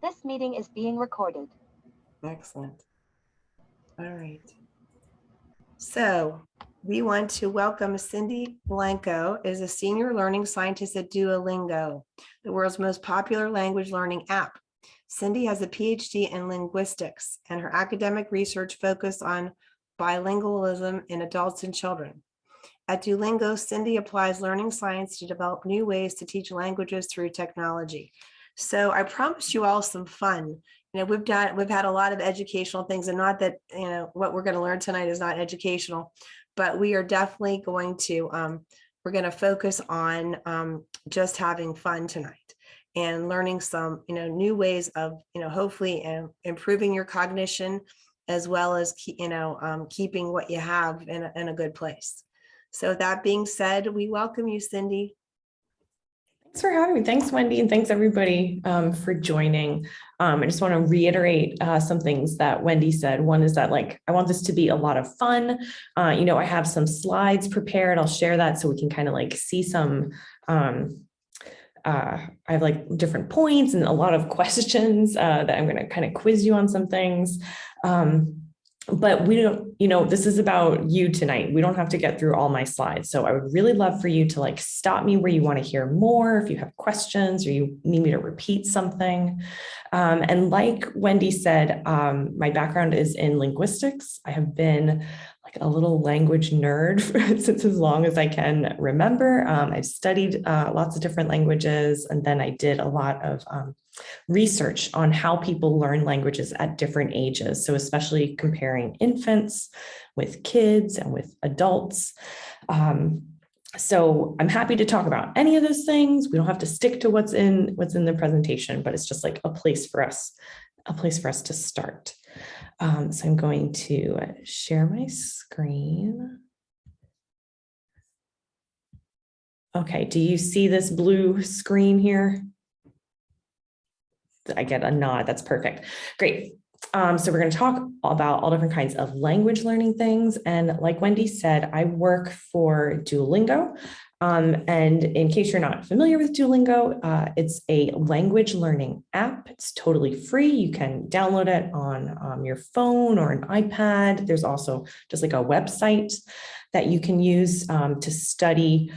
This meeting is being recorded. Excellent. All right. So we want to welcome Cindy Blanco is a senior learning scientist at Duolingo, the world's most popular language learning app. Cindy has a PhD in linguistics, and her academic research focused on bilingualism in adults and children. At Duolingo, Cindy applies learning science to develop new ways to teach languages through technology. So I promised you all some fun. We've had a lot of educational things, and not that, what we're going to learn tonight is not educational, but we are definitely going to, we're going to focus on just having fun tonight and learning some, new ways of, hopefully improving your cognition, as well as, keeping what you have in a good place. So that being said, we welcome you, Cindy. Thanks for having me. Thanks, Wendy, and thanks everybody for joining. I just want to reiterate some things that Wendy said. One is that I want this to be a lot of fun. I have some slides prepared. I'll share that so we can kind of see some, I have different points and a lot of questions that I'm going to kind of quiz you on some things. But we don't, this is about you tonight. We don't have to get through all my slides. So I would really love for you to stop me where you want to hear more, if you have questions or you need me to repeat something. And like Wendy said, my background is in linguistics. I have been a little language nerd since as long as I can remember. I've studied lots of different languages, and then I did a lot of research on how people learn languages at different ages. So especially comparing infants with kids and with adults. So I'm happy to talk about any of those things. We don't have to stick to what's in the presentation, but it's just a place for us to start. So I'm going to share my screen. Okay, do you see this blue screen here? I get a nod, that's perfect. Great. So we're going to talk about all different kinds of language learning things. And like Wendy said, I work for Duolingo. And in case you're not familiar with Duolingo, it's a language learning app. It's totally free. You can download it on your phone or an iPad. There's also just a website that you can use to study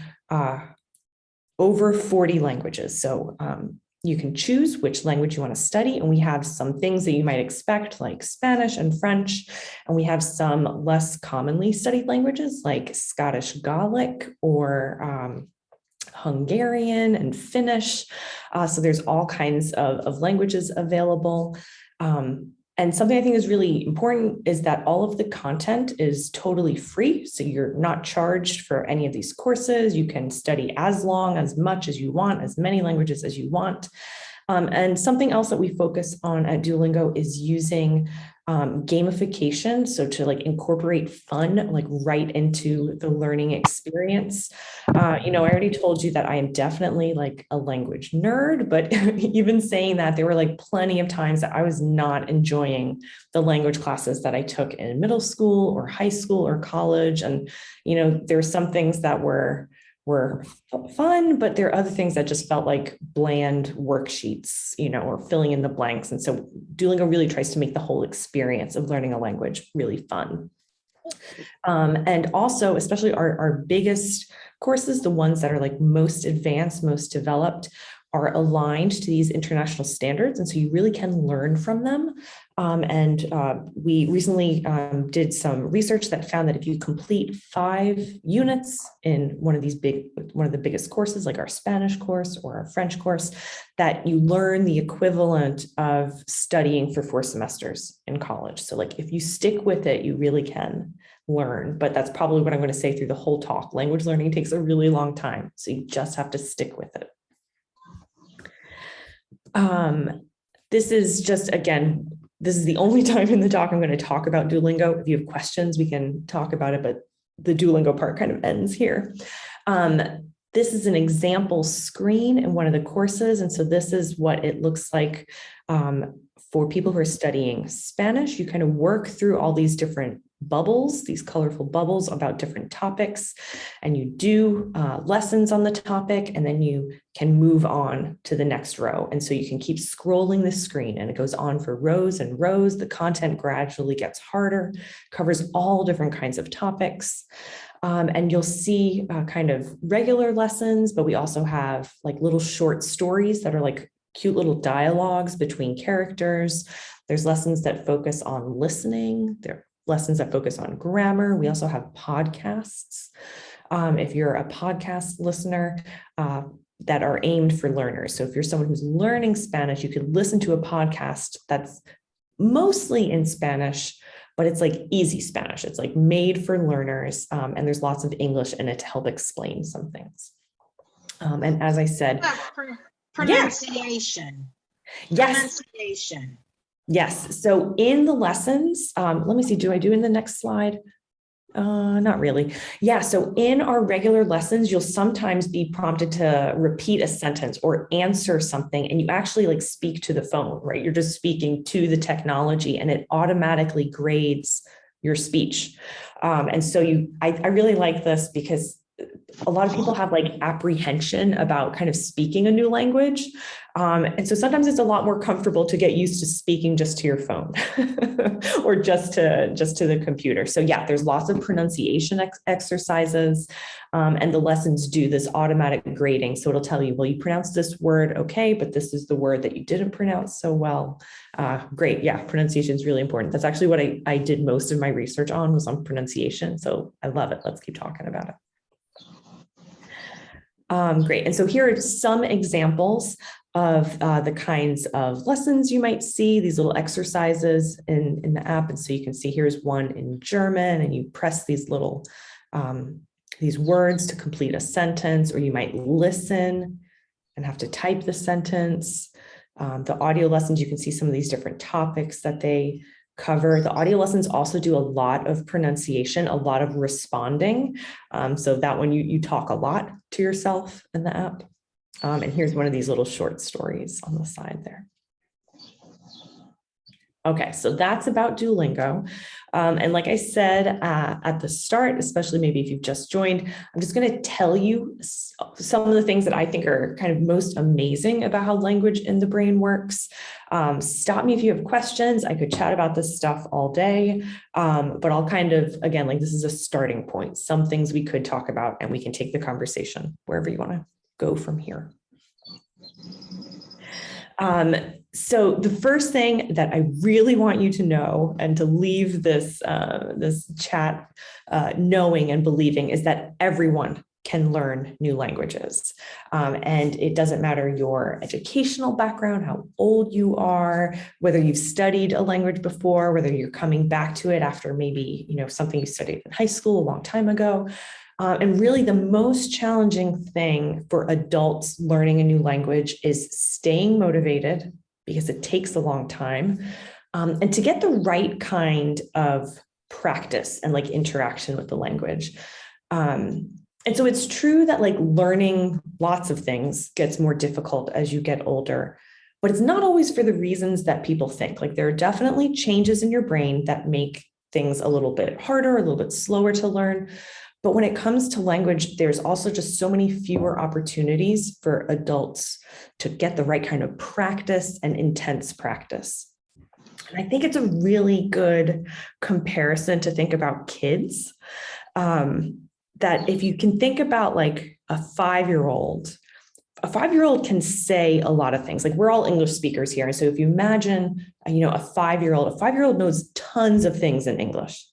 over 40 languages. So you can choose which language you want to study, and we have some things that you might expect, like Spanish and French, and we have some less commonly studied languages like Scottish Gaelic or Hungarian and Finnish. So there's all kinds of languages available. And something I think is really important is that all of the content is totally free. So you're not charged for any of these courses. You can study as much as you want, as many languages as you want. And something else that we focus on at Duolingo is using gamification. So to incorporate fun, right into the learning experience. I already told you that I am definitely a language nerd, but even saying that, there were plenty of times that I was not enjoying the language classes that I took in middle school or high school or college. And, there were some things that were fun, but there are other things that just felt like bland worksheets, or filling in the blanks. And so Duolingo really tries to make the whole experience of learning a language really fun. And also, especially our biggest courses, the ones that are most advanced, most developed, are aligned to these international standards. And so you really can learn from them. We recently did some research that found that if you complete 5 units in one of the biggest courses, like our Spanish course or our French course, that you learn the equivalent of studying for 4 semesters in college. So if you stick with it, you really can learn. But that's probably what I'm going to say through the whole talk. Language learning takes a really long time. So you just have to stick with it. This is just, again, this is the only time in the talk I'm going to talk about Duolingo. If you have questions, we can talk about it, but the Duolingo part kind of ends here. This is an example screen in one of the courses. And so this is what it looks like for people who are studying Spanish. You kind of work through all these different bubbles, these colorful bubbles about different topics, and you do lessons on the topic, and then you can move on to the next row. And so you can keep scrolling the screen, and it goes on for rows and rows. The content gradually gets harder, covers all different kinds of topics. And you'll see kind of regular lessons, but we also have like little short stories that are like cute little dialogues between characters. There's lessons that focus on listening. There are lessons that focus on grammar. We also have podcasts. If you're a podcast listener, that are aimed for learners. So if you're someone who's learning Spanish, you could listen to a podcast that's mostly in Spanish, but it's like easy Spanish. It's like made for learners, and there's lots of English in it to help explain some things. And as I said, pronunciation. Yes. Pronunciation. Yes. So in the lessons, let me see, do I do in the next slide? Not really. Yeah. So in our regular lessons, you'll sometimes be prompted to repeat a sentence or answer something, and you actually like speak to the phone, right? You're just speaking to the technology, and it automatically grades your speech. And so I really like this because a lot of people have like apprehension about kind of speaking a new language. And so sometimes it's a lot more comfortable to get used to speaking just to your phone or just to the computer. So yeah, there's lots of pronunciation exercises, and the lessons do this automatic grading. So it'll tell you, well, you pronounced this word okay, but this is the word that you didn't pronounce so well. Great. Yeah, pronunciation is really important. That's actually what I did most of my research on, was on pronunciation. So I love it. Let's keep talking about it. Great. And so here are some examples of the kinds of lessons you might see, these little exercises in the app. And so you can see here's one in German, and you press these little, these words to complete a sentence, or you might listen and have to type the sentence. The audio lessons, you can see some of these different topics that they cover. The audio lessons also do a lot of pronunciation, a lot of responding. So that one, you talk a lot to yourself in the app. And here's one of these little short stories on the side there. Okay, so that's about Duolingo. And like I said at the start, especially maybe if you've just joined, I'm just going to tell you some of the things that I think are kind of most amazing about how language in the brain works. Stop me if you have questions. I could chat about this stuff all day, but I'll kind of, again, like this is a starting point, some things we could talk about, and we can take the conversation wherever you want to go from here. So the first thing that I really want you to know, and to leave this chat knowing and believing, is that everyone can learn new languages. And it doesn't matter your educational background, how old you are, whether you've studied a language before, whether you're coming back to it after maybe, something you studied in high school a long time ago. And really the most challenging thing for adults learning a new language is staying motivated, because it takes a long time, and to get the right kind of practice and like interaction with the language. And so it's true that like learning lots of things gets more difficult as you get older, but it's not always for the reasons that people think. Like there are definitely changes in your brain that make things a little bit harder, a little bit slower to learn. But when it comes to language, there's also just so many fewer opportunities for adults to get the right kind of practice and intense practice. And I think it's a really good comparison to think about kids. That if you can think about like a 5-year-old can say a lot of things. Like we're all English speakers here. And so if you imagine, a 5-year-old knows tons of things in English.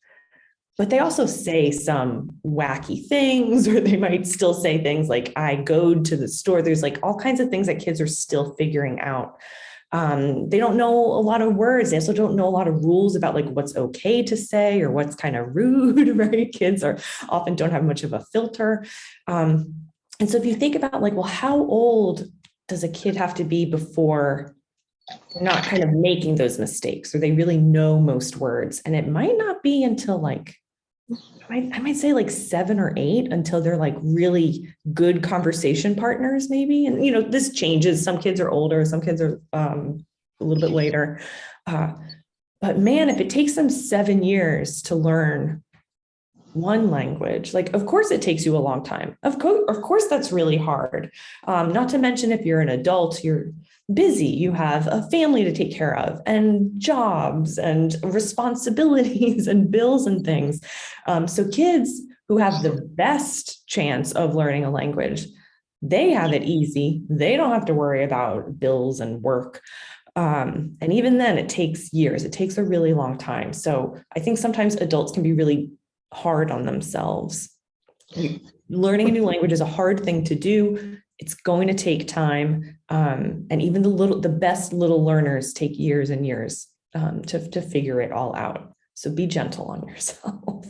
But they also say some wacky things, or they might still say things like, I go to the store. There's like all kinds of things that kids are still figuring out. They don't know a lot of words. They also don't know a lot of rules about like what's okay to say or what's kind of rude, right? Kids often don't have much of a filter. And so if you think about like, well, how old does a kid have to be before they're not kind of making those mistakes, or they really know most words? And it might not be until like, I might say like 7 or 8, until they're like really good conversation partners, maybe. And, this changes. Some kids are older, some kids are a little bit later. But But man, if it takes them 7 years to learn one language, like, of course it takes you a long time. Of course that's really hard. Not to mention if you're an adult, you're busy, you have a family to take care of and jobs and responsibilities and bills and things. So kids who have the best chance of learning a language, they have it easy. They don't have to worry about bills and work. And even then it takes years. It takes a really long time. So I think sometimes adults can be really hard on themselves. Learning a new language is a hard thing to do. It's going to take time. And even the best little learners take years and years to figure it all out. So be gentle on yourself.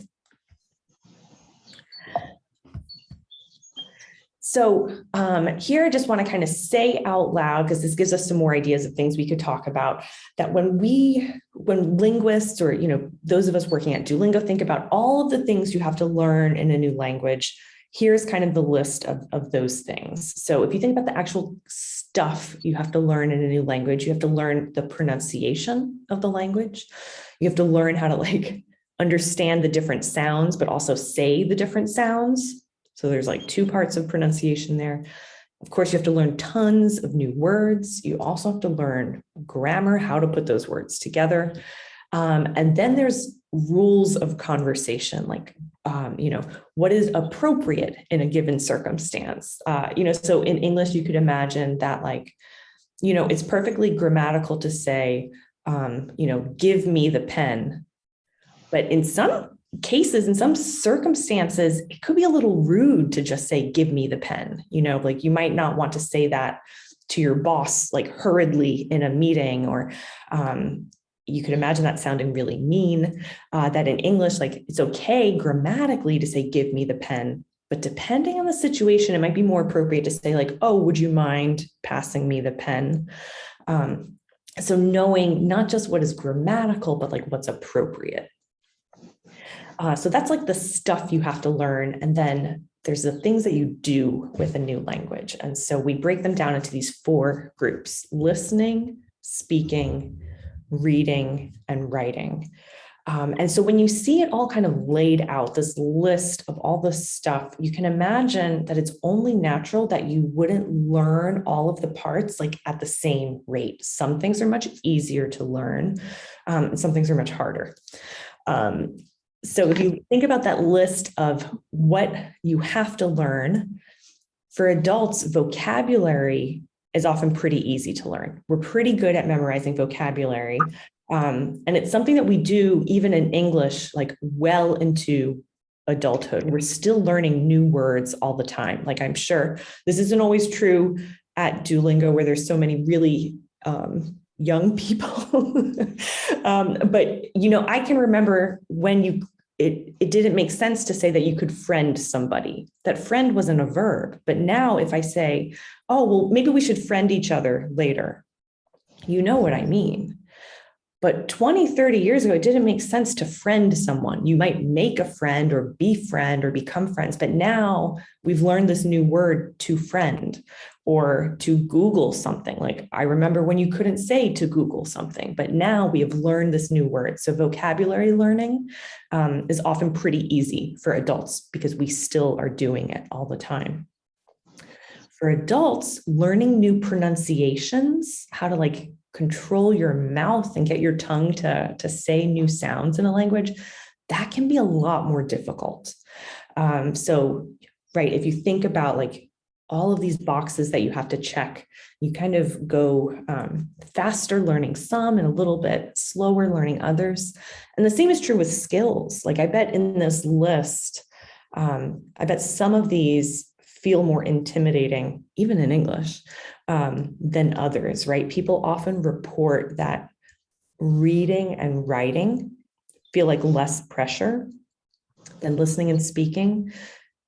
So here I just want to kind of say out loud, because this gives us some more ideas of things we could talk about, that when linguists or, those of us working at Duolingo think about all of the things you have to learn in a new language, here's kind of the list of those things. So if you think about the actual stuff you have to learn in a new language, you have to learn the pronunciation of the language. You have to learn how to understand the different sounds, but also say the different sounds. So there's 2 parts of pronunciation there. Of course, you have to learn tons of new words. You also have to learn grammar, how to put those words together. And then there's rules of conversation, what is appropriate in a given circumstance. So in English, you could imagine that it's perfectly grammatical to say, give me the pen. But in some cases, in some circumstances, it could be a little rude to just say, give me the pen. You might not want to say that to your boss, hurriedly in a meeting, or you could imagine that sounding really mean, that in English, it's okay grammatically to say, give me the pen. But depending on the situation, it might be more appropriate to say oh, would you mind passing me the pen? So knowing not just what is grammatical, but what's appropriate. So that's the stuff you have to learn. And then there's the things that you do with a new language. And so we break them down into these 4 groups: listening, speaking, reading, and writing. And so when you see it all kind of laid out, this list of all the stuff, you can imagine that it's only natural that you wouldn't learn all of the parts at the same rate. Some things are much easier to learn, and some things are much harder. So if you think about that list of what you have to learn, for adults, vocabulary is often pretty easy to learn. We're pretty good at memorizing vocabulary. And it's something that we do even in English, well into adulthood. We're still learning new words all the time. I'm sure this isn't always true at Duolingo, where there's so many really young people. But, I can remember when it didn't make sense to say that you could friend somebody. That friend wasn't a verb. But now if I say, oh, well, maybe we should friend each other later, you know what I mean. But 20, 30 years ago, it didn't make sense to friend someone. You might make a friend or befriend or become friends. But now we've learned this new word, to friend, or to Google something. I remember when you couldn't say to Google something, but now we have learned this new word. So vocabulary learning is often pretty easy for adults because we still are doing it all the time. For adults, learning new pronunciations, how to control your mouth and get your tongue to say new sounds in a language, that can be a lot more difficult. Right, if you think about all of these boxes that you have to check, you kind of go faster learning some and a little bit slower learning others. And the same is true with skills. I bet in this list, I bet some of these feel more intimidating, even in English, than others, right? People often report that reading and writing feel less pressure than listening and speaking,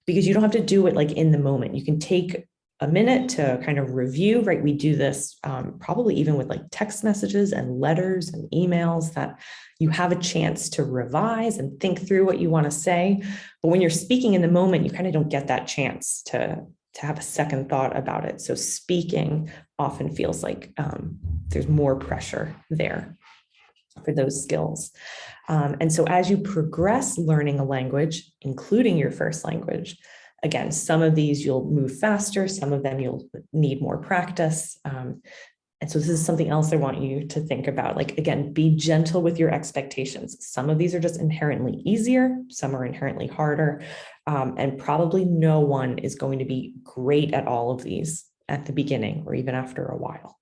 because you don't have to do it in the moment. You can take a minute to kind of review, right? We do this probably even with text messages and letters and emails, that you have a chance to revise and think through what you want to say. But when you're speaking in the moment, you kind of don't get that chance to have a second thought about it. So speaking often feels there's more pressure there. for those skills. And so as you progress learning a language, including your first language, again, some of these you'll move faster, some of them you'll need more practice. And so this is something else I want you to think about. Like, again, be gentle with your expectations. Some of these are just inherently easier, some are inherently harder, and probably no one is going to be great at all of these at the beginning or even after a while.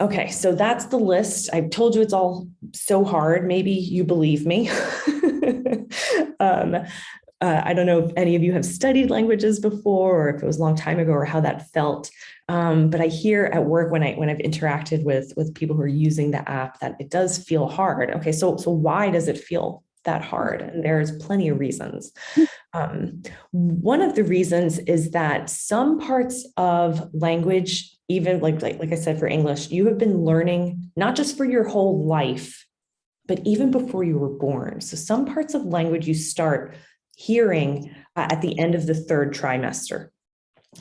Okay, so that's the list. I've told you it's all so hard. Maybe you believe me. I don't know if any of you have studied languages before, or if it was a long time ago, or how that felt. But I hear at work when I've interacted with people who are using the app that it does feel hard. Okay, so why does it feel that hard? And there's plenty of reasons. One of the reasons is that some parts of language, even like I said for English, you have been learning not just for your whole life, but even before you were born. So some parts of language you start hearing at the end of the third trimester.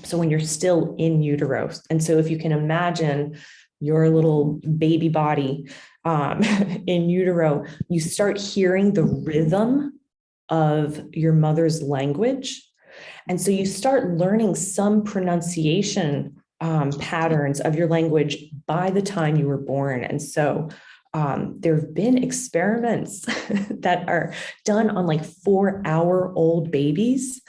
So when you're still in utero. And so if you can imagine your little baby body in utero, you start hearing the rhythm of your mother's language. And so you start learning some pronunciation patterns of your language by the time you were born. And so there have been experiments that are done on like 4-hour-old babies.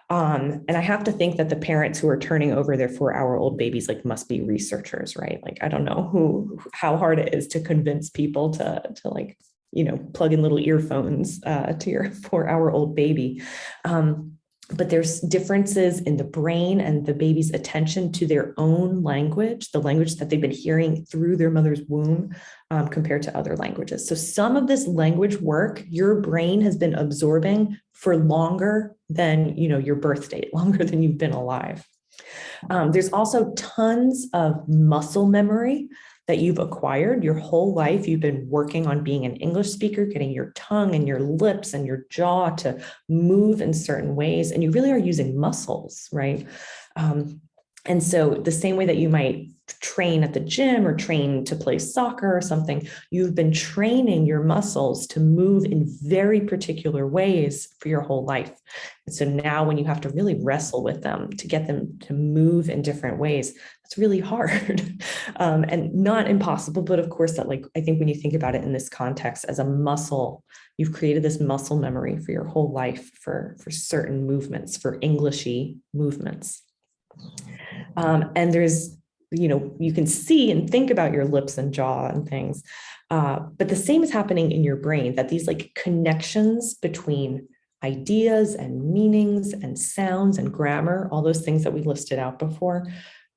And I have to think that the parents who are turning over their 4-hour-old babies like must be researchers, right? Like, I don't know how hard it is to convince people to like, plug in little earphones to your 4-hour-old baby. But there's differences in the brain and the baby's attention to their own language, the language that they've been hearing through their mother's womb, compared to other languages. So some of this language work, your brain has been absorbing for longer than, your birth date, longer than you've been alive. There's also tons of muscle memory that you've acquired your whole life. You've been working on being an English speaker, getting your tongue and your lips and your jaw to move in certain ways. And you really are using muscles, right? And so the same way that you might train at the gym or train to play soccer or something, you've been training your muscles to move in very particular ways for your whole life. And so now when you have to really wrestle with them to get them to move in different ways, it's really hard and not impossible. But of course, that I think when you think about it in this context as a muscle, you've created this muscle memory for your whole life for certain movements, for Englishy movements. And there's, you can see and think about your lips and jaw and things, but the same is happening in your brain, that these connections between ideas and meanings and sounds and grammar, all those things that we listed out before,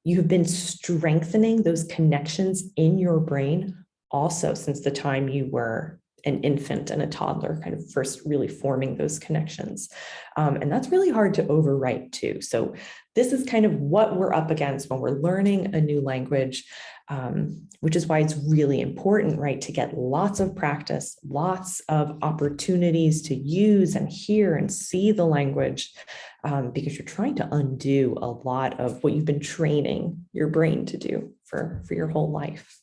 you have been strengthening those connections in your brain also since the time you were an infant and a toddler, kind of first really forming those connections. And that's really hard to overwrite too. So this is kind of what we're up against when we're learning a new language, which is why it's really important, right, to get lots of practice, lots of opportunities to use and hear and see the language, because you're trying to undo a lot of what you've been training your brain to do for your whole life.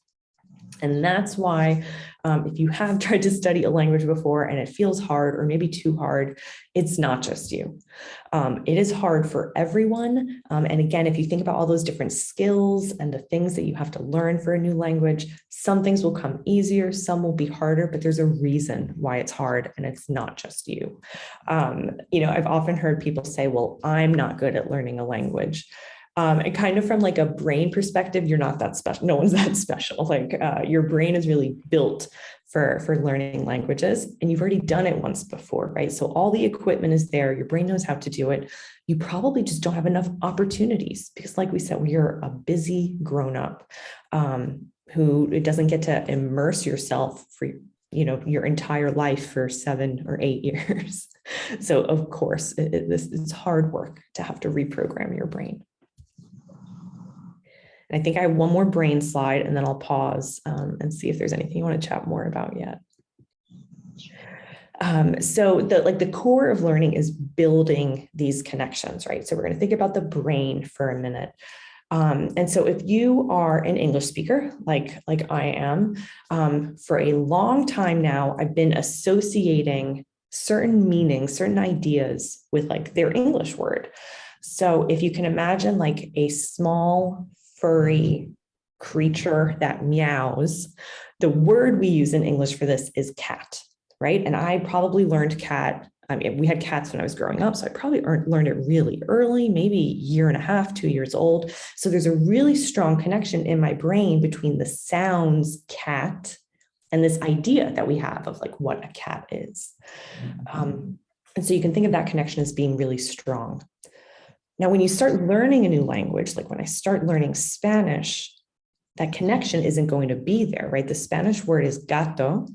And that's why if you have tried to study a language before and it feels hard or maybe too hard, it's not just you. It is hard for everyone. And again, if you think about all those different skills and the things that you have to learn for a new language, some things will come easier, some will be harder, but there's a reason why it's hard and it's not just you. I've often heard people say, well, I'm not good at learning a language. And kind of from a brain perspective, you're not that special. No one's that special. Your brain is really built for learning languages, and you've already done it once before, right? So all the equipment is there. Your brain knows how to do it. You probably just don't have enough opportunities because, like we said, you're a busy grown-up who doesn't get to immerse yourself for your entire life for 7 or 8 years. So of course, it's hard work to have to reprogram your brain. And I think I have one more brain slide and then I'll pause and see if there's anything you want to chat more about yet. So the core of learning is building these connections, right? So we're going to think about the brain for a minute. And so if you are an English speaker, like I am, for a long time now, I've been associating certain meanings, certain ideas with like their English word. So if you can imagine like a small furry creature that meows, the word we use in English for this is cat, right? And I probably learned cat. I mean, we had cats when I was growing up, so I probably learned it really early, maybe a year and a half, 2 years old. So there's a really strong connection in my brain between the sounds cat and this idea that we have of like what a cat is. And so you can think of that connection as being really strong. Now, when you start learning a new language, like when I start learning Spanish, that connection isn't going to be there, right? The Spanish word is gato.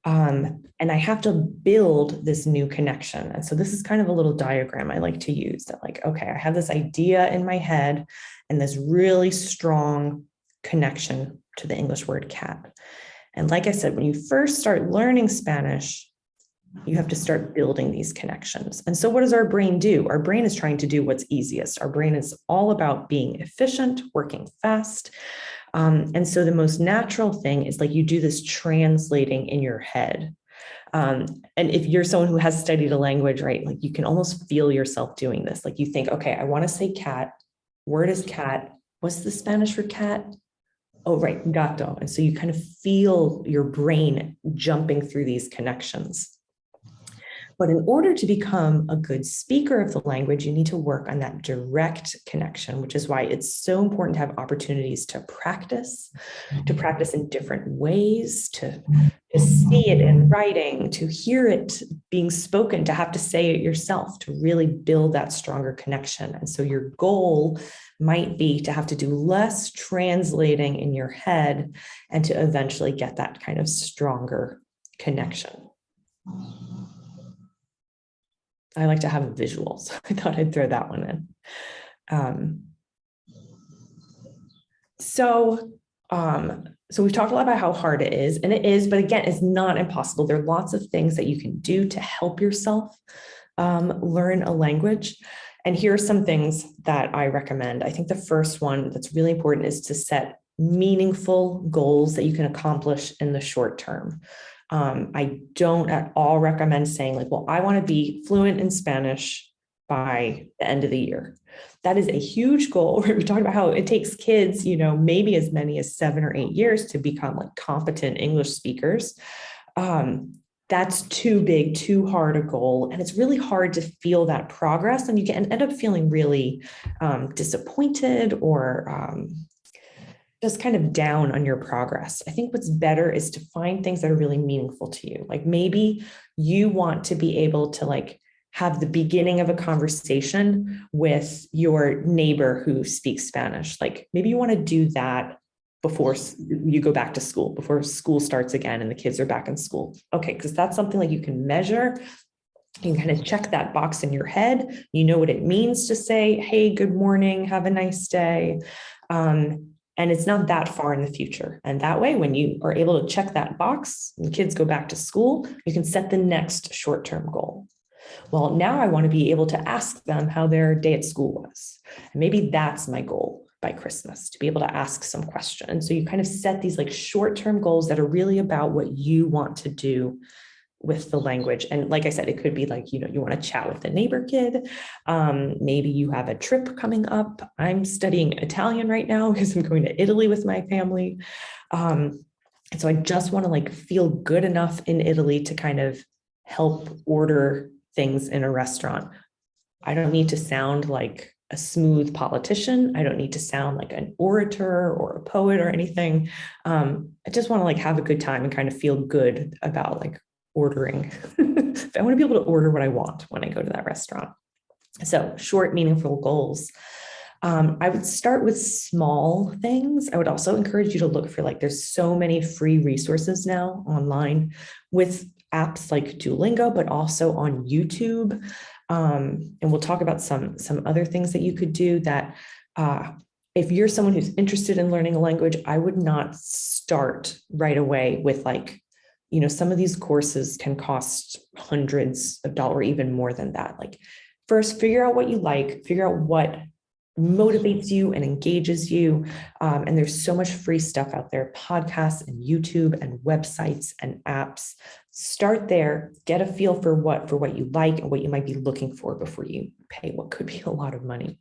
And I have to build this new connection. And so this is kind of a little diagram I like to use that like, okay, I have this idea in my head and this really strong connection to the English word cat. And like I said, when you first start learning Spanish, you have to start building these connections. And so what does our brain do? Our brain is trying to do what's easiest. Our brain is all about being efficient, working fast. And so the most natural thing is like you do this translating in your head. And if you're someone who has studied a language, right, like you can almost feel yourself doing this. Like you think, okay, I want to say cat. Word is cat. What's the Spanish for cat? Oh, right, gato. And so you kind of feel your brain jumping through these connections. But in order to become a good speaker of the language, you need to work on that direct connection, which is why it's so important to have opportunities to practice in different ways, to see it in writing, to hear it being spoken, to have to say it yourself, to really build that stronger connection. And so your goal might be to have to do less translating in your head and to eventually get that kind of stronger connection. I like to have visuals. I thought I'd throw that one in. So we've talked a lot about how hard it is, and it is, but again, it's not impossible. There are lots of things that you can do to help yourself learn a language. And here are some things that I recommend. I think the first one that's really important is to set meaningful goals that you can accomplish in the short term. I don't at all recommend saying like, well, I want to be fluent in Spanish by the end of the year. That is a huge goal. We talked about how it takes kids, maybe as many as 7 or 8 years to become like competent English speakers. That's too big, too hard a goal. And it's really hard to feel that progress. And you can end up feeling really disappointed or just kind of down on your progress. I think what's better is to find things that are really meaningful to you. Like maybe you want to be able to like have the beginning of a conversation with your neighbor who speaks Spanish. Like maybe you want to do that before you go back to school, before school starts again and the kids are back in school. Okay, because that's something like you can measure. You can kind of check that box in your head. You know what it means to say, hey, good morning, have a nice day. And it's not that far in the future. And that way, when you are able to check that box and kids go back to school, you can set the next short-term goal. Well, now I want to be able to ask them how their day at school was. And maybe that's my goal by Christmas, to be able to ask some questions. So you kind of set these like short-term goals that are really about what you want to do with the language. And like I said, it could be like, you want to chat with the neighbor kid. Maybe you have a trip coming up. I'm studying Italian right now because I'm going to Italy with my family. And so I just want to like feel good enough in Italy to kind of help order things in a restaurant. I don't need to sound like a smooth politician. I don't need to sound like an orator or a poet or anything. I just want to like have a good time and kind of feel good about like ordering. I want to be able to order what I want when I go to that restaurant. So short, meaningful goals. I would start with small things. I would also encourage you to look for like, there's so many free resources now online with apps like Duolingo, but also on YouTube. And we'll talk about some other things that you could do that if you're someone who's interested in learning a language, I would not start right away with like, some of these courses can cost hundreds of dollars, even more than that. Like first, figure out what you like, figure out what motivates you and engages you. And there's so much free stuff out there, podcasts and YouTube and websites and apps. Start there, get a feel for what you like and what you might be looking for before you pay what could be a lot of money.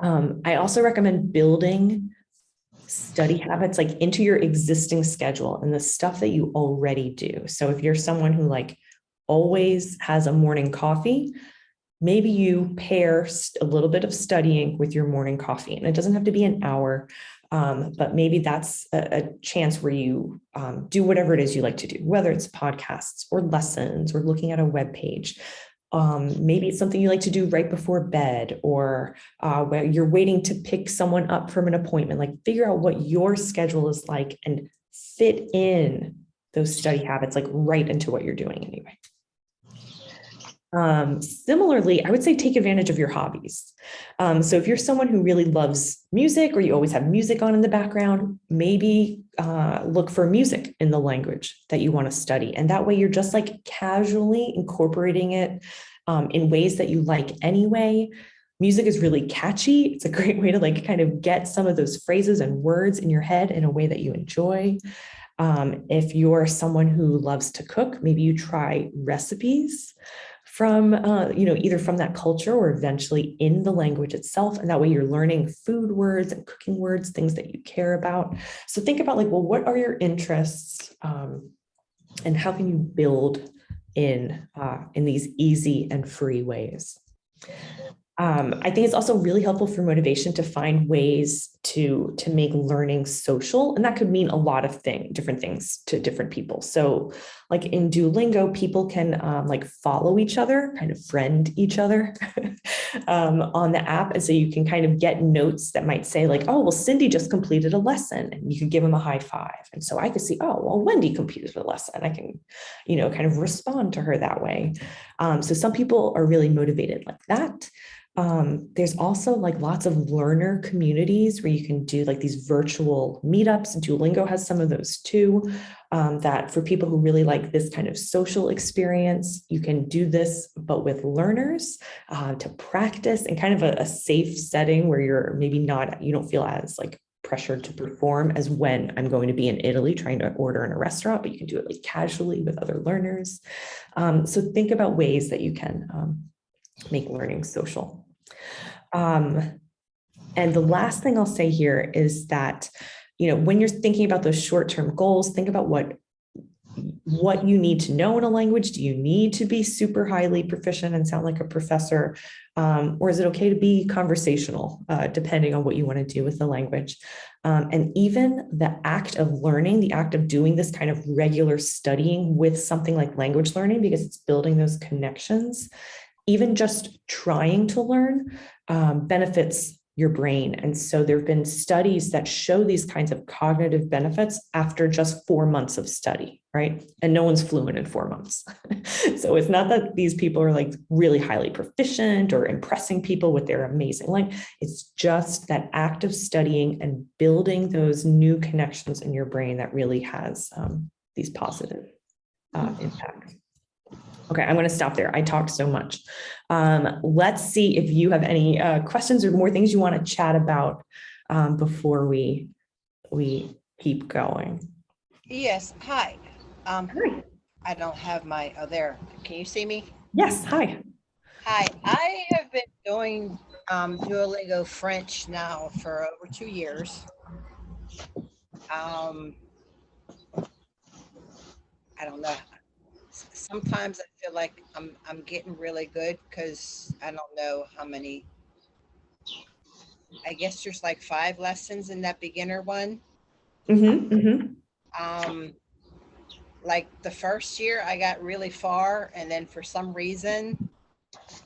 I also recommend building study habits like into your existing schedule and the stuff that you already do. So if you're someone who like always has a morning coffee, maybe you pair a little bit of studying with your morning coffee, and it doesn't have to be an hour, but maybe that's a chance where you do whatever it is you like to do, whether it's podcasts or lessons or looking at a web page. Maybe it's something you like to do right before bed, or where you're waiting to pick someone up from an appointment. Like figure out what your schedule is like and fit in those study habits like right into what you're doing anyway. Similarly, I would say take advantage of your hobbies. So if you're someone who really loves music, or you always have music on in the background, maybe look for music in the language that you want to study. And that way you're just like casually incorporating it in ways that you like anyway. Music is really catchy. It's a great way to like kind of get some of those phrases and words in your head in a way that you enjoy. If you're someone who loves to cook, maybe you try recipes from, either from that culture or eventually in the language itself. And that way you're learning food words and cooking words, things that you care about. So think about like, well, what are your interests and how can you build in these easy and free ways? I think it's also really helpful for motivation to find ways to make learning social. And that could mean a lot of different things to different people. So like in Duolingo, people can like follow each other, kind of friend each other on the app. And so you can kind of get notes that might say like, oh, well, Cindy just completed a lesson, and you could give them a high five. And so I could see, oh, well, Wendy completed a lesson. I can, kind of respond to her that way. So some people are really motivated like that. There's also like lots of learner communities where you can do like these virtual meetups. Duolingo has some of those too, that for people who really like this kind of social experience, you can do this, but with learners to practice in kind of a safe setting where you're maybe you don't feel as like pressured to perform as when I'm going to be in Italy trying to order in a restaurant, but you can do it like casually with other learners. So think about ways that you can make learning social. And the last thing I'll say here is that, when you're thinking about those short-term goals, think about what you need to know in a language. Do you need to be super highly proficient and sound like a professor? Or is it okay to be conversational, depending on what you want to do with the language? And even the act of learning, the act of doing this kind of regular studying with something like language learning, because it's building those connections, even just trying to learn benefits your brain. And so there have been studies that show these kinds of cognitive benefits after just 4 months of study, right? And no one's fluent in 4 months. So it's not that these people are like really highly proficient or impressing people with their amazing language. It's just that act of studying and building those new connections in your brain that really has these positive impacts. Okay, I'm going to stop there. I talked so much. Let's see if you have any questions or more things you want to chat about before we keep going. Yes, hi. Hi. I don't have my, oh, there. Can you see me? Yes, hi. Hi, I have been doing Duolingo French now for over 2 years. I don't know. Sometimes I feel like I'm getting really good because I don't know how many. I guess there's like 5 lessons in that beginner one. Like the first year I got really far, and then for some reason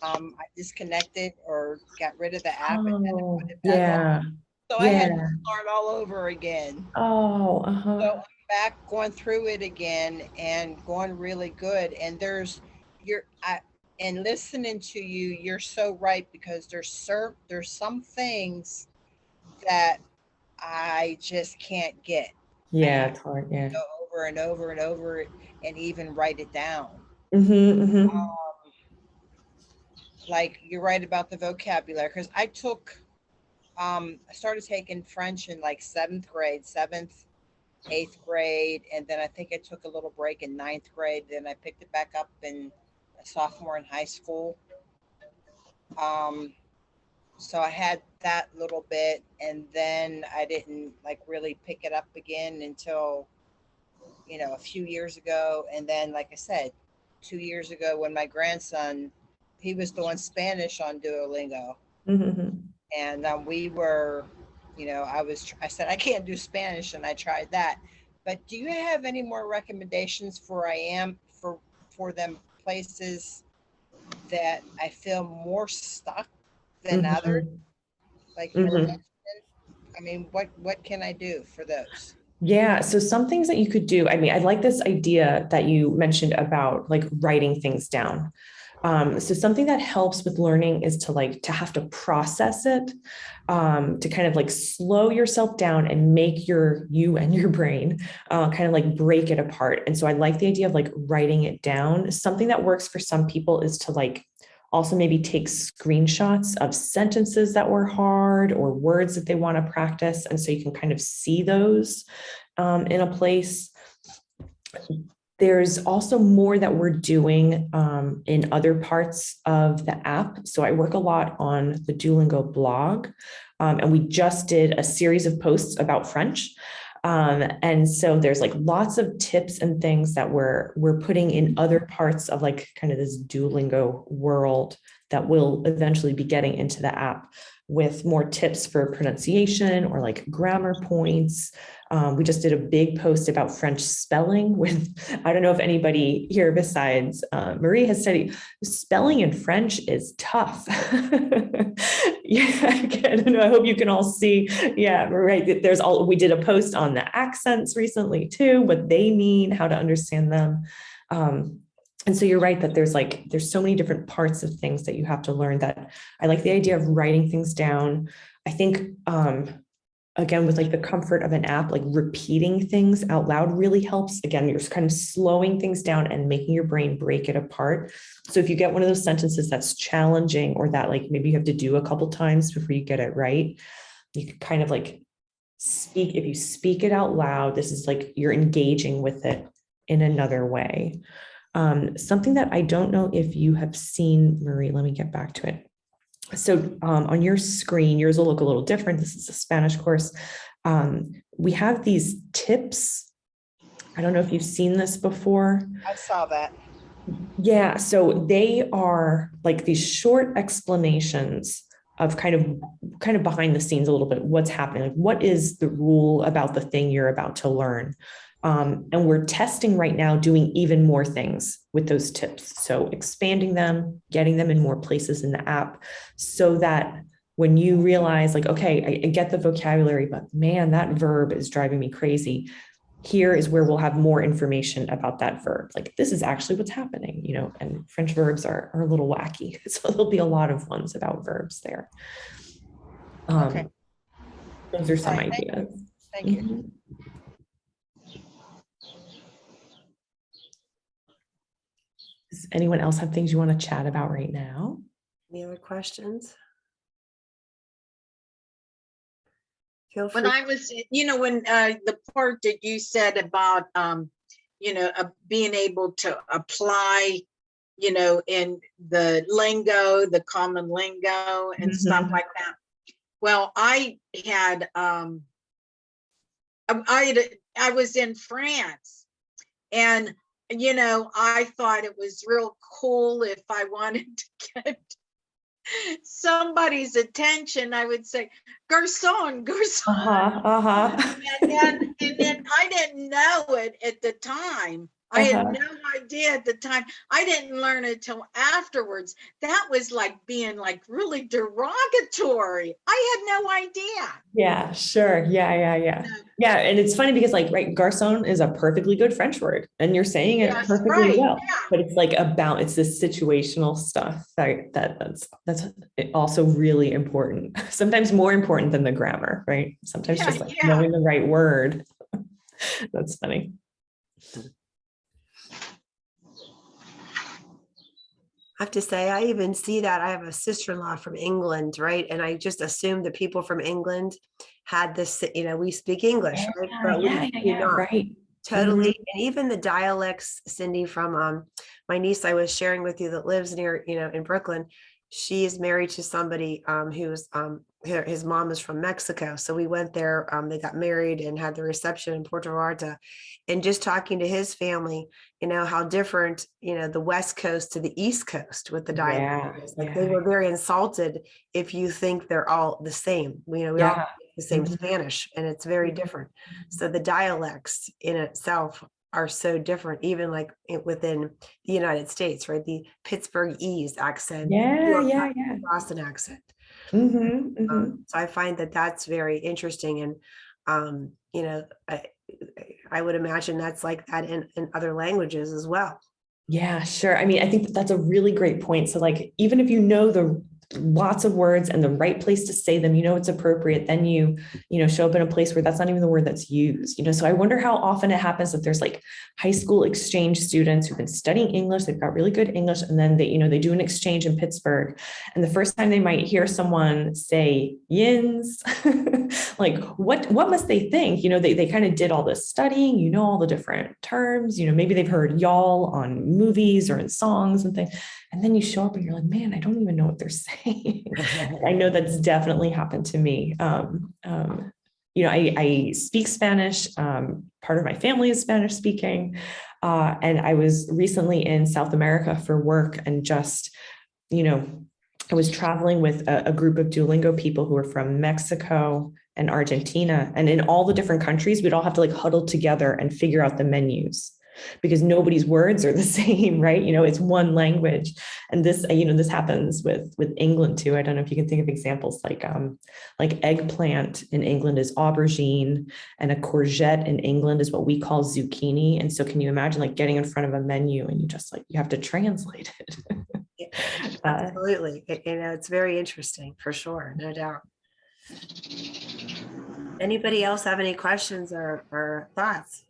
I disconnected or got rid of the app and then I put it back on. So I had to start all over again. So I'm back going through it again and going really good. And and listening to you, you're so right, because there's some things that I just can't get. Yeah, it's hard. Yeah. Go over and over and over and even write it down. like you're right about the vocabulary, because I started taking French in like seventh grade, seventh, eighth grade, and then I think I took a little break in ninth grade. Then I picked it back up in a sophomore in high school. Um, so I had that little bit, and then I didn't like really pick it up again until a few years ago. And then, like I said, 2 years ago when my grandson, he was doing Spanish on Duolingo, Mhm. and we were, I said I can't do Spanish, and I tried that. But do you have any more recommendations for them places that I feel more stuck than others? Mhm. Like you were Mhm. mentioning, I mean, what can I do for those? Yeah. So some things that you could do, I mean, I like this idea that you mentioned about like writing things down. So something that helps with learning is to have to process it, to kind of like slow yourself down and make you and your brain kind of like break it apart. And so I like the idea of like writing it down. Something that works for some people is to like also maybe take screenshots of sentences that were hard or words that they want to practice. And so you can kind of see those in a place. There's also more that we're doing in other parts of the app. So I work a lot on the Duolingo blog, and we just did a series of posts about French. And so there's like lots of tips and things that we're putting in other parts of like kind of this Duolingo world that will eventually be getting into the app with more tips for pronunciation or like grammar points. We just did a big post about French spelling with, I don't know if anybody here besides Marie has studied, spelling in French is tough. Yeah, I don't know. I hope you can all see. Yeah, right. We did a post on the accents recently too, what they mean, how to understand them. And so you're right that there's so many different parts of things that you have to learn that I like the idea of writing things down. I think, again, with like the comfort of an app, like repeating things out loud really helps. Again, you're kind of slowing things down and making your brain break it apart. So if you get one of those sentences that's challenging or that like maybe you have to do a couple times before you get it right, you can kind of like if you speak it out loud, this is like you're engaging with it in another way. Something that I don't know if you have seen, Marie, let me get back to it. So on your screen, yours will look a little different. This is a Spanish course. We have these tips. I don't know if you've seen this before. I saw that. Yeah, so they are like these short explanations of kind of behind the scenes a little bit, what's happening, like what is the rule about the thing you're about to learn. And we're testing right now doing even more things with those tips. So expanding them, getting them in more places in the app so that when you realize like, okay, I get the vocabulary, but man, that verb is driving me crazy. Here is where we'll have more information about that verb. Like this is actually what's happening, and French verbs are a little wacky. So there'll be a lot of ones about verbs there. Okay. Those are some All right, ideas. Thank you. Mhm. Does anyone else have things you want to chat about right now? Any other questions? Feel When free. I was, when the part that you said about, being able to apply, in the lingo, the common lingo and stuff Mhm. like that. Well, I had, I was in France, and, I thought it was real cool if I wanted to get somebody's attention, I would say, garçon, garçon. And then I didn't know it at the time. I had no idea at the time. I didn't learn it till afterwards. That was like being like really derogatory. I had no idea. Yeah, sure. Yeah. Yeah, and it's funny because like, right, garçon is a perfectly good French word and you're saying it Yes, perfectly right. well. Yeah. But it's like it's this situational stuff that's also really important. Sometimes more important than the grammar, right? Sometimes just like knowing the right word. That's funny. I have to say, I even see that. I have a sister-in-law from England, right? And I just assumed that people from England had this, we speak English, right? But we do not. right. Totally. And even the dialects, Cindy, from my niece I was sharing with you that lives near, in Brooklyn, she is married to somebody who's his mom is from Mexico. So we went there, they got married and had the reception in Puerto Vallarta. And just talking to his family, how different, the West Coast to the East Coast with the dialect is. Like they were very insulted if you think they're all the same. We all speak the same Spanish, and it's very different. So the dialects in itself are so different, even like within the United States, right? The Pittsburgh Ease accent, Boston accent. So I find that that's very interesting. And, I would imagine that's like that in other languages as well. Yeah, sure. I mean, I think that's a really great point. So like, even if you know the lots of words and the right place to say them, it's appropriate, then you show up in a place where that's not even the word that's used, so I wonder how often it happens that there's like high school exchange students who've been studying English, they've got really good English, and then they do an exchange in Pittsburgh, and the first time they might hear someone say yins, like what must they think? They kind of did all this studying, all the different terms, maybe they've heard y'all on movies or in songs and things. And then you show up and you're like, man, I don't even know what they're saying. I know that's definitely happened to me. I speak Spanish. Part of my family is Spanish speaking. And I was recently in South America for work, and just, I was traveling with a group of Duolingo people who were from Mexico and Argentina. And in all the different countries, we'd all have to like huddle together and figure out the menus, because nobody's words are the same, right? It's one language. And this, this happens with England too. I don't know if you can think of examples like eggplant in England is aubergine, and a courgette in England is what we call zucchini. And so can you imagine like getting in front of a menu and you have to translate it? Absolutely. It's very interesting for sure. No doubt. Anybody else have any questions or thoughts?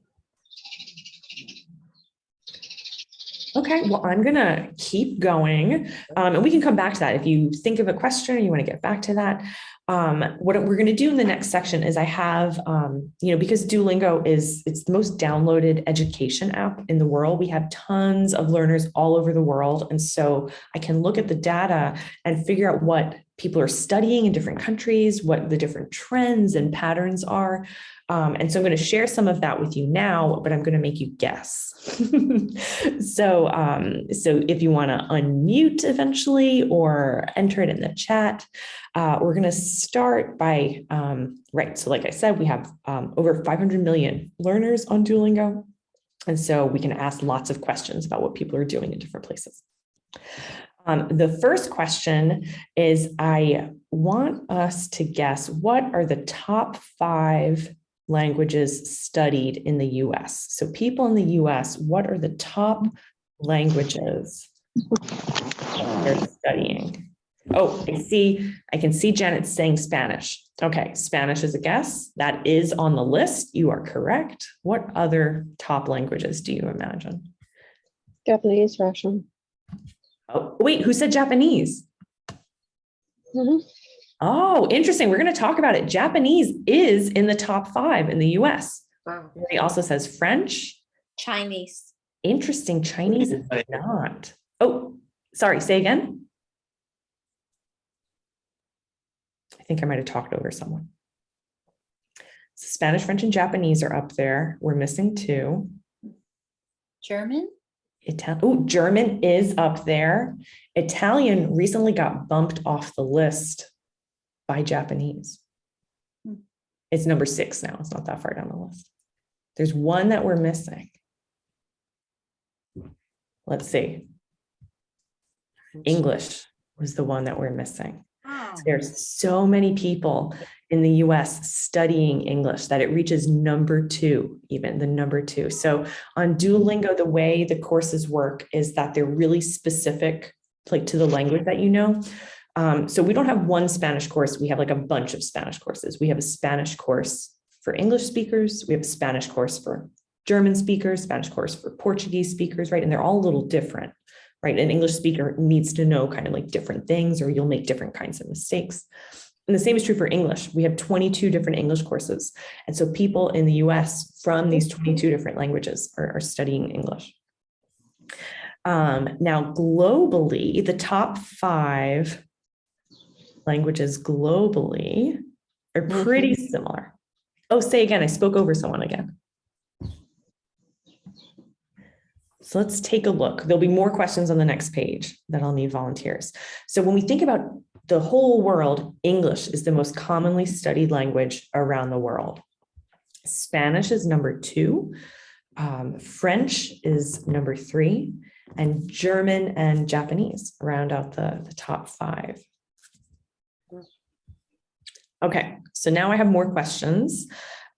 Okay, well, I'm going to keep going, and we can come back to that. If you think of a question or you want to get back to that, what we're going to do in the next section is I have, because Duolingo it's the most downloaded education app in the world. We have tons of learners all over the world. And so I can look at the data and figure out what people are studying in different countries, what the different trends and patterns are. And so I'm going to share some of that with you now, but I'm going to make you guess. So if you want to unmute eventually or enter it in the chat, we're going to start by, so like I said, we have over 500 million learners on Duolingo. And so we can ask lots of questions about what people are doing in different places. The first question is, I want us to guess, what are the top 5 languages studied in the US? So people in the US, what are the top languages they're studying? Oh, I can see Janet saying Spanish. Okay, Spanish is a guess. That is on the list. You are correct. What other top languages do you imagine? Japanese, Russian. Oh, wait, who said Japanese? Oh, interesting. We're going to talk about it. Japanese is in the top 5 in the US. Wow. He also says French. Chinese. Interesting. Chinese is not. Oh, sorry. Say again. I think I might have talked over someone. Spanish, French, and Japanese are up there. We're missing 2. German. German is up there. Italian recently got bumped off the list by Japanese. It's number 6 now. It's not that far down the list. There's one that we're missing. Let's see. English was the one that we're missing. Oh. There's so many people in the US studying English that it reaches number 2, even the number 2. So on Duolingo, the way the courses work is that they're really specific, like to the language that you know. So we don't have one Spanish course. We have like a bunch of Spanish courses. We have a Spanish course for English speakers. We have a Spanish course for German speakers, Spanish course for Portuguese speakers, right? And they're all a little different. right? An English speaker needs to know kind of like different things, or you'll make different kinds of mistakes. And the same is true for English. We have 22 different English courses. And so people in the US from these 22 different languages are studying English. Now, globally, the top 5 languages globally are pretty similar. Oh, say again, I spoke over someone again. So let's take a look. There'll be more questions on the next page that I'll need volunteers. So when we think about the whole world, English is the most commonly studied language around the world. Spanish is number 2. French is number 3. And German and Japanese round out the top 5. Okay, so now I have more questions.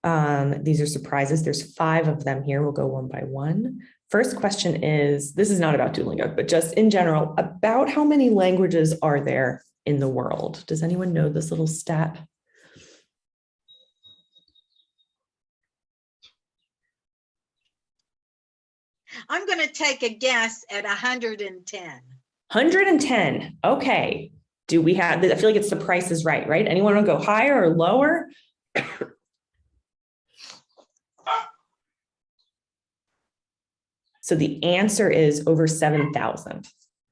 These are surprises. There's 5 of them here. We'll go one by one. First question is, this is not about Duolingo, but just in general, about how many languages are there in the world? Does anyone know this little stat? I'm going to take a guess at 110. 110. Okay. Do we have, I feel like it's The Price is Right, right? Anyone want to go higher or lower? So the answer is over 7,000.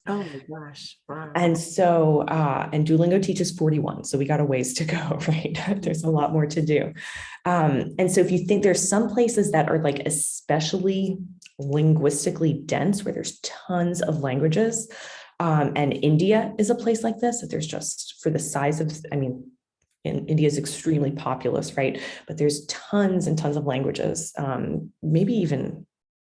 Oh my gosh. Wow. And so, and Duolingo teaches 41. So we got a ways to go, right? There's a lot more to do. And so if you think there's some places that are like especially linguistically dense, where there's tons of languages, and India is a place like this, that there's just, for the size of, I mean, India is extremely populous, right? But there's tons and tons of languages, maybe even,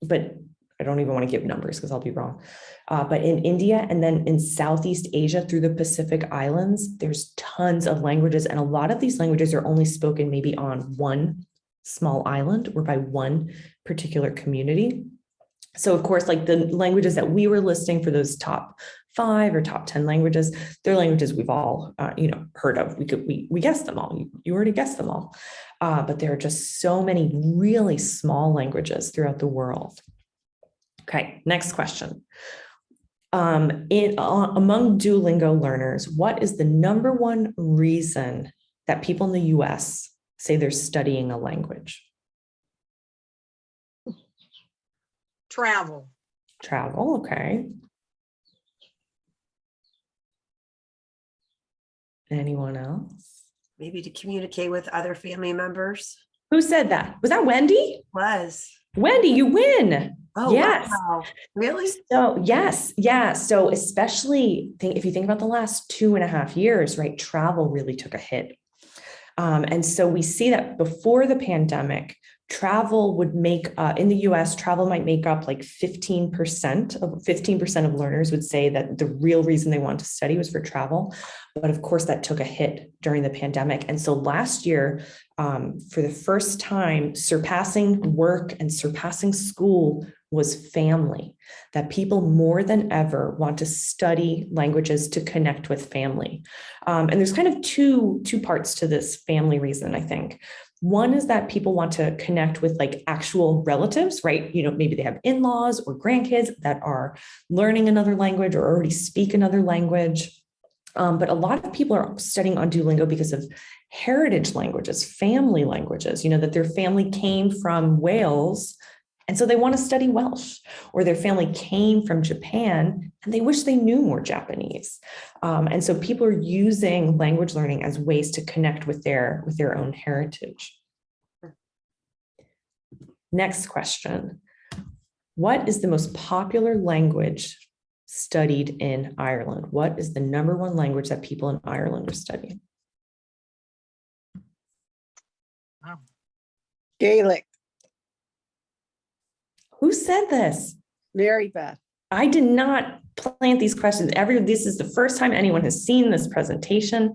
but I don't even want to give numbers because I'll be wrong. But in India and then in Southeast Asia through the Pacific Islands, there's tons of languages. And a lot of these languages are only spoken maybe on one small island or by one particular community. So of course, like the languages that we were listing for those top 5 or top 10 languages, they're languages we've all, heard of. We guessed them all. You already guessed them all. But there are just so many really small languages throughout the world. Okay, next question. Among Duolingo learners, what is the number one reason that people in the US say they're studying a language? Travel. Travel, okay. Anyone else? Maybe to communicate with other family members. Who said that? Was that Wendy? Was. Wendy, you win. Oh, yes. Wow. Really? So yes, yeah. So especially if you think about the last 2.5 years, right? Travel really took a hit. And so we see that before the pandemic, travel would make, in the US, travel might make up like 15% of learners would say that the real reason they want to study was for travel. But of course, that took a hit during the pandemic. And so last year, for the first time, surpassing work and surpassing school was family, that people more than ever want to study languages to connect with family. And there's kind of two parts to this family reason, I think. One is that people want to connect with like actual relatives, right? Maybe they have in-laws or grandkids that are learning another language or already speak another language. But a lot of people are studying on Duolingo because of heritage languages, family languages, that their family came from Wales, and so they want to study Welsh, or their family came from Japan and they wish they knew more Japanese. And so people are using language learning as ways to connect with their own heritage. Next question. What is the most popular language studied in Ireland? What is the number one language that people in Ireland are studying? Wow. Gaelic. Who said this? Mary Beth. I did not plant these questions. This is the first time anyone has seen this presentation.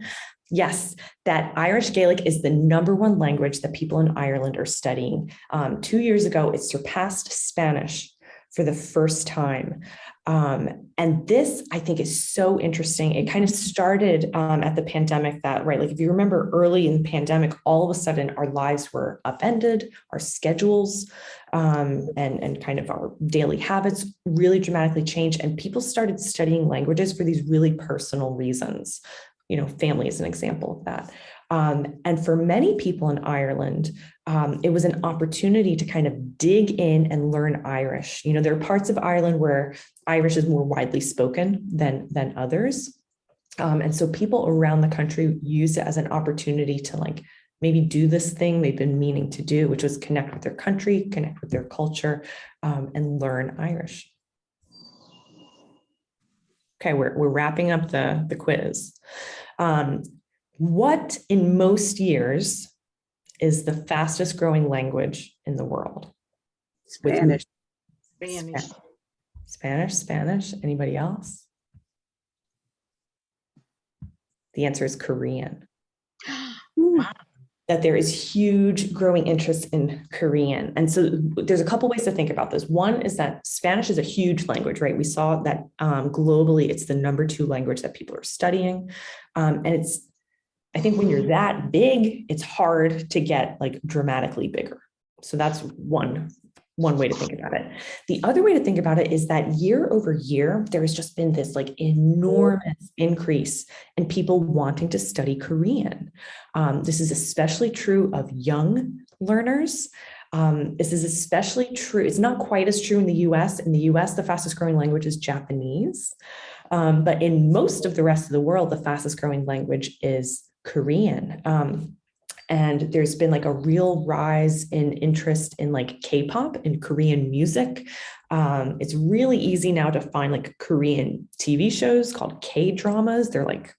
Yes, that Irish Gaelic is the number one language that people in Ireland are studying. 2 years ago, it surpassed Spanish for the first time. And this, I think, is so interesting. It kind of started at the pandemic that, right, like if you remember early in the pandemic, all of a sudden our lives were upended, our schedules and kind of our daily habits really dramatically changed. And people started studying languages for these really personal reasons. You know, family is an example of that. And for many people in Ireland, it was an opportunity to kind of dig in and learn Irish. You know, there are parts of Ireland where Irish is more widely spoken than others. And so people around the country used it as an opportunity to like maybe do this thing they've been meaning to do, which was connect with their country, connect with their culture, and learn Irish. Okay, we're wrapping up the quiz. What in most years is the fastest growing language in the world? Spanish. Spanish. Anybody else? The answer is Korean. Wow. That there is huge growing interest in Korean. And so there's a couple ways to think about this. One is that Spanish is a huge language, right? We saw that globally, it's the #2 language that people are studying. And it's, I think when you're that big, it's hard to get like dramatically bigger. So that's one way to think about it. The other way to think about it is that year over year, there has just been this like enormous increase in people wanting to study Korean. This is especially true of young learners. This is especially true. It's not quite as true in the US. In the US, the fastest growing language is Japanese. But in most of the rest of the world, the fastest growing language is Korean. And there's been like a real rise in interest in like K-pop and Korean music. It's really easy now to find like Korean TV shows called K-dramas. They're like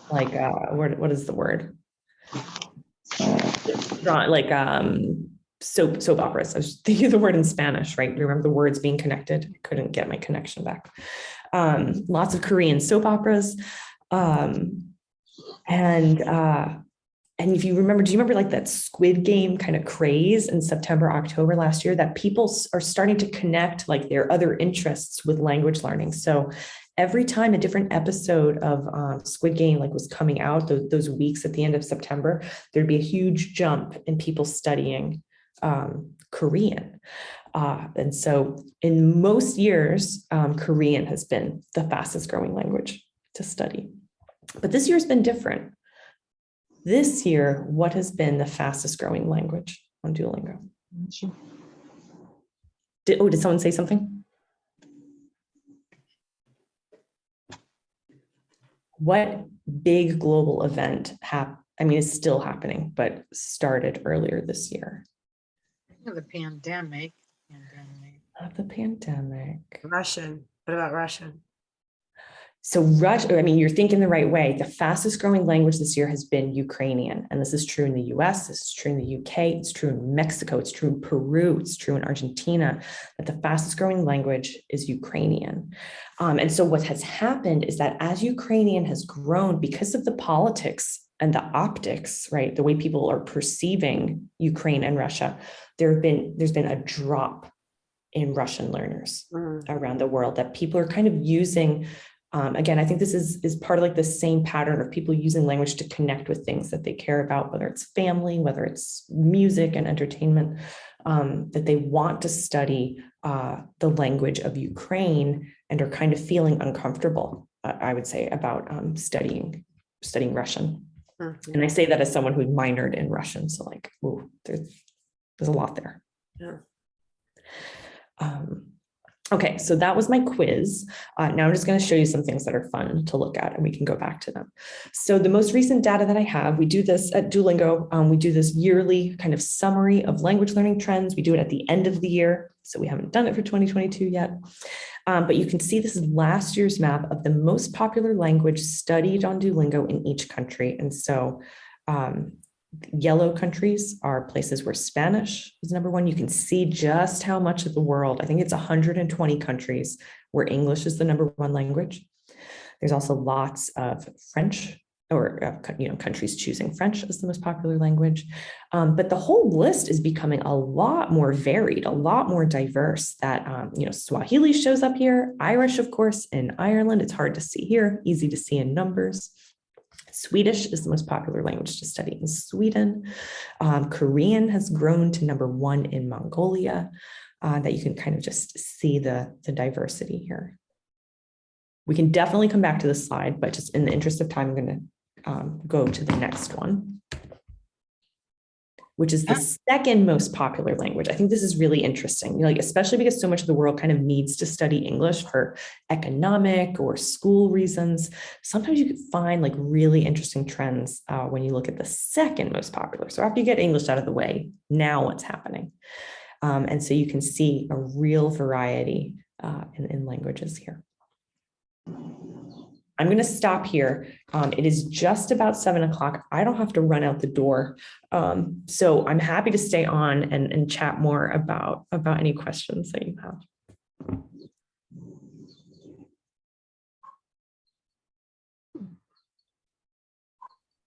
what is the word? Soap operas. I was thinking of the word in Spanish, right? Remember the words being connected? I couldn't get my connection back. Lots of Korean soap operas. And if you remember, do you remember like that Squid Game kind of craze in September, October last year, that people are starting to connect like their other interests with language learning? So every time a different episode of Squid Game like was coming out, those weeks at the end of September, there'd be a huge jump in people studying Korean. And so in most years, Korean has been the fastest growing language to study. But this year's been different. This year, what has been the fastest growing language on Duolingo? Did someone say something? What big global event is still happening, but started earlier this year? The pandemic. Not the pandemic. Russian. What about Russian? So you're thinking the right way. The fastest growing language this year has been Ukrainian. And this is true in the US, this is true in the UK, it's true in Mexico, it's true in Peru, it's true in Argentina, that the fastest growing language is Ukrainian. And so what has happened is that as Ukrainian has grown, because of the politics and the optics, right, the way people are perceiving Ukraine and Russia, there's been a drop in Russian learners around the world, that people are kind of using. Again, I think this is part of like the same pattern of people using language to connect with things that they care about, whether it's family, whether it's music and entertainment, that they want to study the language of Ukraine and are kind of feeling uncomfortable, I would say, about studying Russian. Mm-hmm. And I say that as someone who minored in Russian. So like, ooh, there's a lot there. Yeah. Okay, so that was my quiz. Now I'm just going to show you some things that are fun to look at, and we can go back to them. So the most recent data that I have, we do this at Duolingo. We do this yearly kind of summary of language learning trends. We do it at the end of the year, so we haven't done it for 2022 yet. But you can see this is last year's map of the most popular language studied on Duolingo in each country. And so yellow countries are places where Spanish is #1. You can see just how much of the world, I think it's 120 countries where English is the #1 language. There's also lots of French or countries choosing French as the most popular language. But the whole list is becoming a lot more varied, a lot more diverse. That Swahili shows up here, Irish, of course, in Ireland. It's hard to see here, easy to see in numbers. Swedish is the most popular language to study in Sweden. Korean has grown to #1 in Mongolia. That you can kind of just see the diversity here. We can definitely come back to this slide, but just in the interest of time, I'm going to go to the next one, which is the second most popular language. I think this is really interesting, especially because so much of the world kind of needs to study English for economic or school reasons. Sometimes you can find really interesting trends when you look at the second most popular. So after you get English out of the way, now what's happening? And so you can see a real variety in languages here. I'm going to stop here. It is just about 7 o'clock. I don't have to run out the door. So I'm happy to stay on and chat more about any questions that you have.